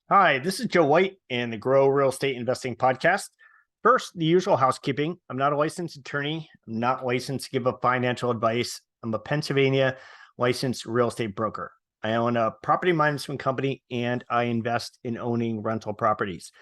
Hi, this is Joe White and the Grow Real Estate Investing Podcast. First, the usual housekeeping. I'm not a licensed attorney. I'm not licensed to give up financial advice. I'm a Pennsylvania licensed real estate broker. I own a property management company and I invest in owning rental properties.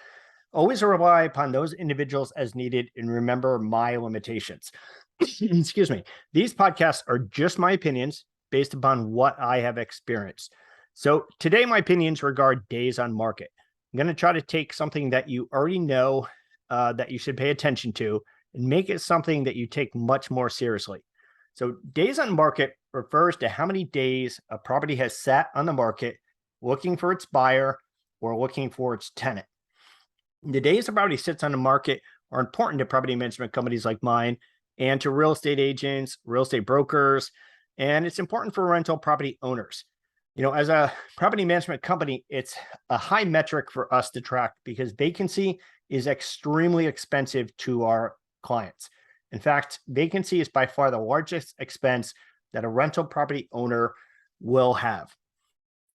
Always rely upon those individuals as needed and remember my limitations. Excuse me. These podcasts are just my opinions based upon what I have experienced. So today, my opinions regard days on market. I'm going to try to take something that you already know that you should pay attention to and make it something that you take much more seriously. So days on market refers to how many days a property has sat on the market looking for its buyer or looking for its tenant. The days a property sits on the market are important to property management companies like mine and to real estate agents, real estate brokers, and it's important for rental property owners. As a property management company, it's a high metric for us to track because vacancy is extremely expensive to our clients. In fact, vacancy is by far the largest expense that a rental property owner will have.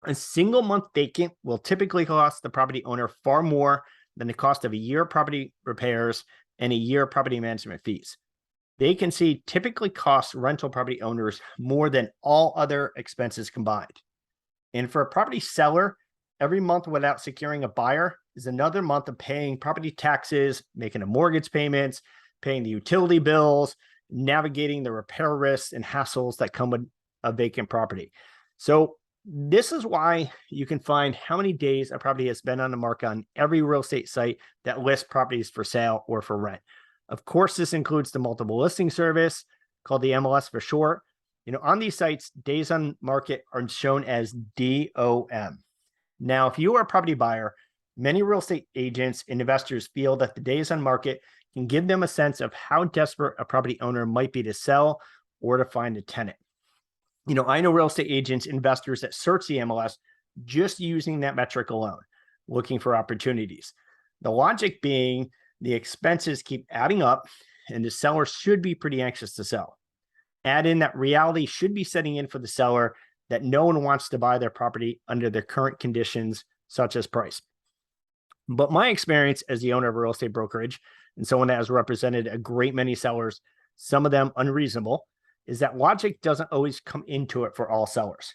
A single month vacant will typically cost the property owner far more than the cost of a year of property repairs and a year of property management fees. Vacancy typically costs rental property owners more than all other expenses combined. And for a property seller, every month without securing a buyer is another month of paying property taxes, making the mortgage payments, paying the utility bills, navigating the repair risks and hassles that come with a vacant property. So this is why you can find how many days a property has been on the market on every real estate site that lists properties for sale or for rent. Of course, this includes the multiple listing service called the MLS for short. On these sites, days on market are shown as DOM. Now, if you are a property buyer, many real estate agents and investors feel that the days on market can give them a sense of how desperate a property owner might be to sell or to find a tenant. I know real estate agents, investors that search the MLS just using that metric alone, looking for opportunities. The logic being the expenses keep adding up and the seller should be pretty anxious to sell. Add in that reality should be setting in for the seller that no one wants to buy their property under their current conditions, such as price. But my experience as the owner of a real estate brokerage and someone that has represented a great many sellers, some of them unreasonable, is that logic doesn't always come into it for all sellers.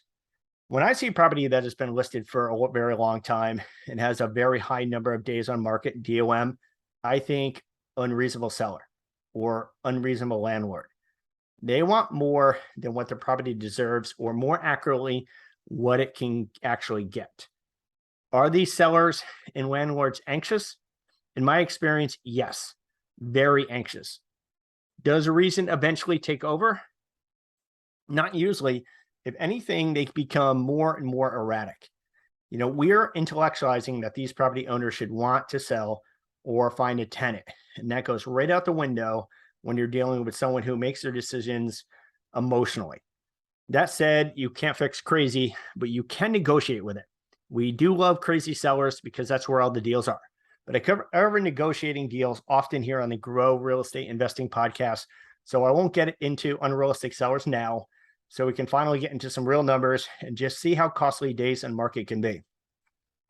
When I see a property that has been listed for a very long time and has a very high number of days on market, DOM, I think unreasonable seller or unreasonable landlord. They want more than what the property deserves, or more accurately, what it can actually get. Are these sellers and landlords anxious? In my experience, yes, very anxious. Does a reason eventually take over? Not usually. If anything, they become more and more erratic. We're intellectualizing that these property owners should want to sell or find a tenant, and that goes right out the window when you're dealing with someone who makes their decisions emotionally. That said, you can't fix crazy, but you can negotiate with it. We do love crazy sellers because that's where all the deals are. But I cover negotiating deals often here on the Grow Real Estate Investing Podcast. So I won't get into unrealistic sellers now. So we can finally get into some real numbers and just see how costly days on market can be.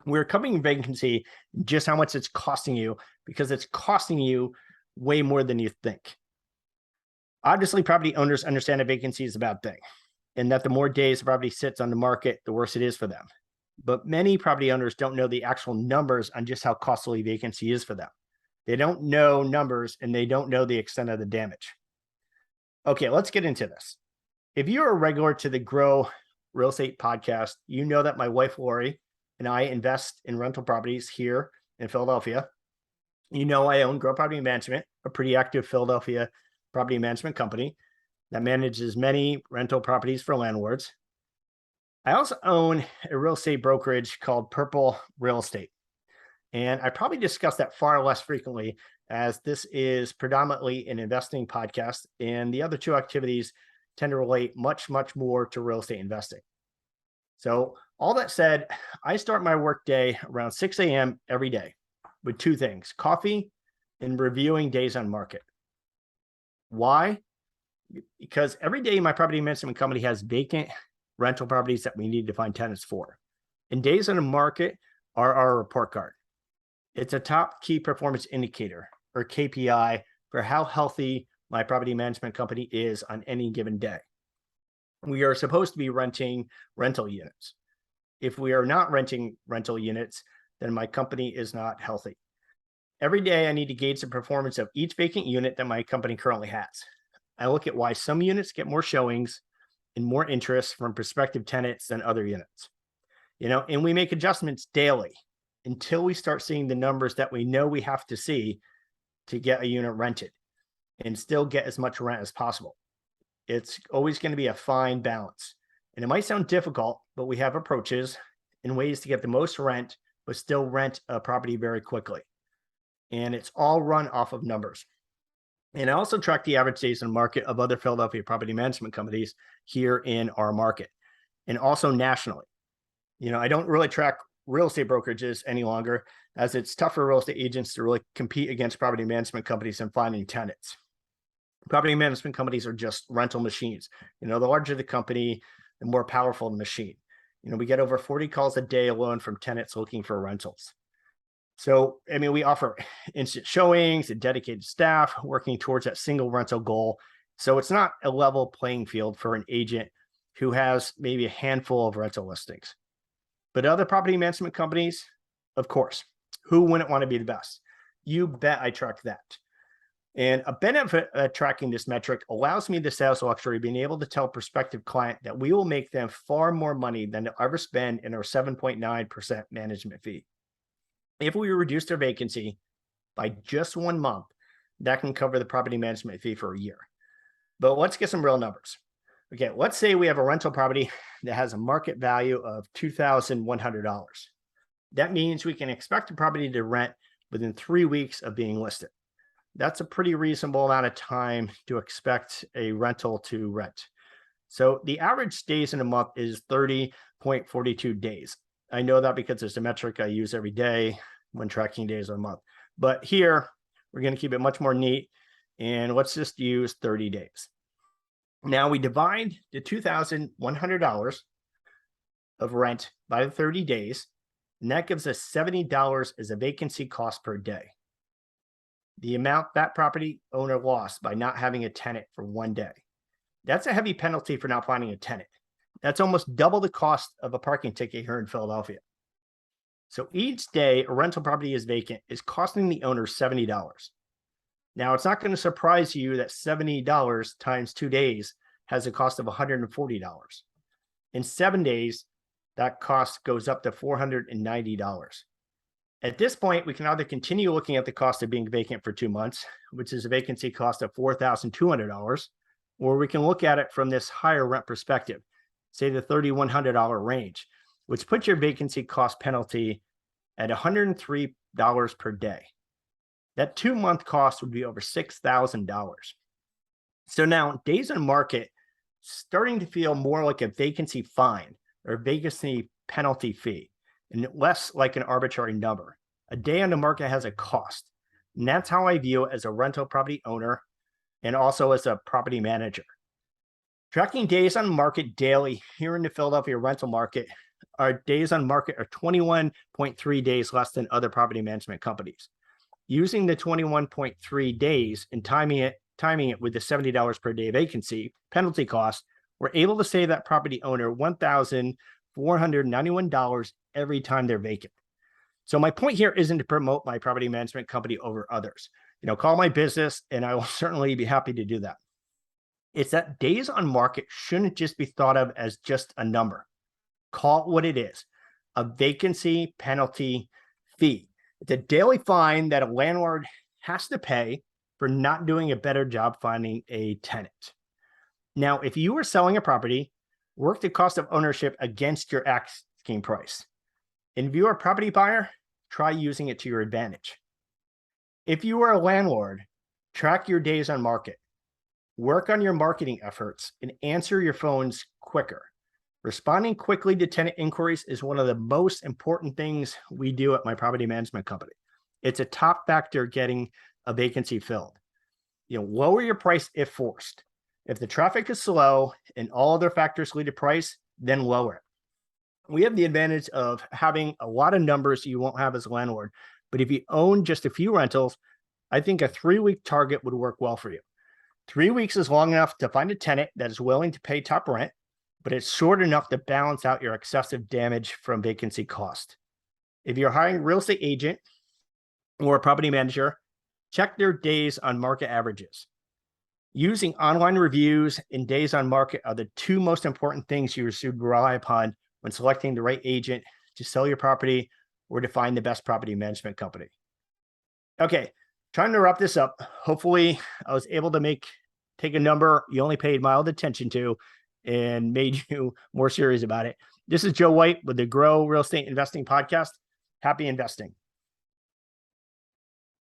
We're covering vacancy, just how much it's costing you, because it's costing you way more than you think. Obviously, property owners understand that vacancy is a bad thing and that the more days the property sits on the market, the worse it is for them. But many property owners don't know the actual numbers on just how costly vacancy is for them. They don't know numbers and they don't know the extent of the damage. Okay, let's get into this. If you're a regular to the Grow Real Estate Podcast, you know that my wife, Lori, and I invest in rental properties here in Philadelphia. I own Grow Property Management, a pretty active Philadelphia property management company that manages many rental properties for landlords. I also own a real estate brokerage called Purple Real Estate. And I probably discuss that far less frequently as this is predominantly an investing podcast. And the other two activities tend to relate much, much more to real estate investing. So all that said, I start my workday around 6 a.m. every day with two things: coffee and reviewing days on market. Why? Because every day my property management company has vacant rental properties that we need to find tenants for. And days on the market are our report card. It's a top key performance indicator, or KPI, for how healthy my property management company is on any given day. We are supposed to be renting rental units. If we are not renting rental units, then my company is not healthy. Every day, I need to gauge the performance of each vacant unit that my company currently has. I look at why some units get more showings and more interest from prospective tenants than other units. And we make adjustments daily until we start seeing the numbers that we know we have to see to get a unit rented and still get as much rent as possible. It's always going to be a fine balance. And it might sound difficult, but we have approaches and ways to get the most rent, but still rent a property very quickly. And it's all run off of numbers. And I also track the average days in the market of other Philadelphia property management companies here in our market and also nationally. I don't really track real estate brokerages any longer, as it's tough for real estate agents to really compete against property management companies in finding tenants. Property management companies are just rental machines. The larger the company, the more powerful the machine. We get over 40 calls a day alone from tenants looking for rentals. So, we offer instant showings and dedicated staff working towards that single rental goal. So it's not a level playing field for an agent who has maybe a handful of rental listings. But other property management companies, of course, who wouldn't want to be the best? You bet I track that. And a benefit of tracking this metric allows me the sales luxury of being able to tell a prospective client that we will make them far more money than they'll ever spend in our 7.9% management fee. If we reduce their vacancy by just 1 month, that can cover the property management fee for a year. But let's get some real numbers. Okay, let's say we have a rental property that has a market value of $2,100. That means we can expect the property to rent within 3 weeks of being listed. That's a pretty reasonable amount of time to expect a rental to rent. So the average days in a month is 30.42 days. I know that because it's a metric I use every day when tracking days a month. But here, we're going to keep it much more neat. And let's just use 30 days. Now we divide the $2,100 of rent by the 30 days, and that gives us $70 as a vacancy cost per day. The amount that property owner lost by not having a tenant for 1 day. That's a heavy penalty for not finding a tenant. That's almost double the cost of a parking ticket here in Philadelphia. So each day a rental property is vacant is costing the owner $70. Now, it's not going to surprise you that $70 times 2 days has a cost of $140. In 7 days, that cost goes up to $490. At this point, we can either continue looking at the cost of being vacant for 2 months, which is a vacancy cost of $4,200, or we can look at it from this higher rent perspective, say the $3,100 range, which puts your vacancy cost penalty at $103 per day. That 2-month cost would be over $6,000. So now days on market starting to feel more like a vacancy fine or vacancy penalty fee and less like an arbitrary number. A day on the market has a cost. And that's how I view it as a rental property owner and also as a property manager. Tracking days on market daily here in the Philadelphia rental market, our days on market are 21.3 days less than other property management companies. Using the 21.3 days and timing it with the $70 per day vacancy penalty cost, we're able to save that property owner $1,491 every time they're vacant. So my point here isn't to promote my property management company over others. Call my business and I will certainly be happy to do that. It's that days on market shouldn't just be thought of as just a number. Call it what it is, a vacancy penalty fee. It's a daily fine that a landlord has to pay for not doing a better job finding a tenant. Now, if you are selling a property, work the cost of ownership against your asking price. And if you are a property buyer, try using it to your advantage. If you are a landlord, track your days on market. Work on your marketing efforts and answer your phones quicker. Responding quickly to tenant inquiries is one of the most important things we do at my property management company. It's a top factor getting a vacancy filled. Lower your price if forced. If the traffic is slow and all other factors lead to price, then lower it. We have the advantage of having a lot of numbers you won't have as a landlord. But if you own just a few rentals, I think a 3-week target would work well for you. 3 weeks is long enough to find a tenant that is willing to pay top rent, but it's short enough to balance out your excessive damage from vacancy cost. If you're hiring a real estate agent or a property manager, check their days on market averages. Using online reviews and days on market are the two most important things you should rely upon when selecting the right agent to sell your property or to find the best property management company. Okay, trying to wrap this up. Hopefully, I was able to take a number you only paid mild attention to and made you more serious about it. This is Joe White with the Grow Real Estate Investing Podcast. Happy investing.